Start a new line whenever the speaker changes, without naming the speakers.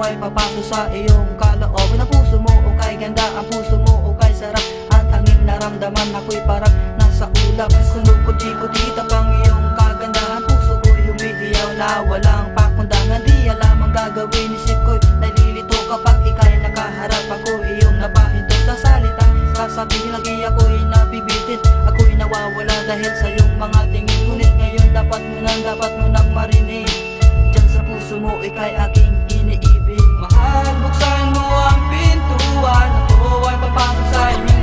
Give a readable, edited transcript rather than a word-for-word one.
ay papasok sa iyong kalooban ng puso mo. O kay ganda ang puso mo, o kay sarap ang tanging naramdaman. Ako'y parang nasa ulap, kumukuti-kuti tapang iyong kagandahan. Puso ko'y umiiyaw na walang pakundangan. Di alam ang gagawin, isip ko'y nalilito kapag ika'y nakaharap. Ako iyong napahinto sa salita, sasabihin lagi ako'y nabibitin. Ako'y nawawala dahil sa iyong mga tingin. Ngunit ngayon dapat mo nang marinig, diyan sa puso mo ika'y aking iniibig. Mahal, buksan mo ang pintuan, ako ay papasok sa inyo.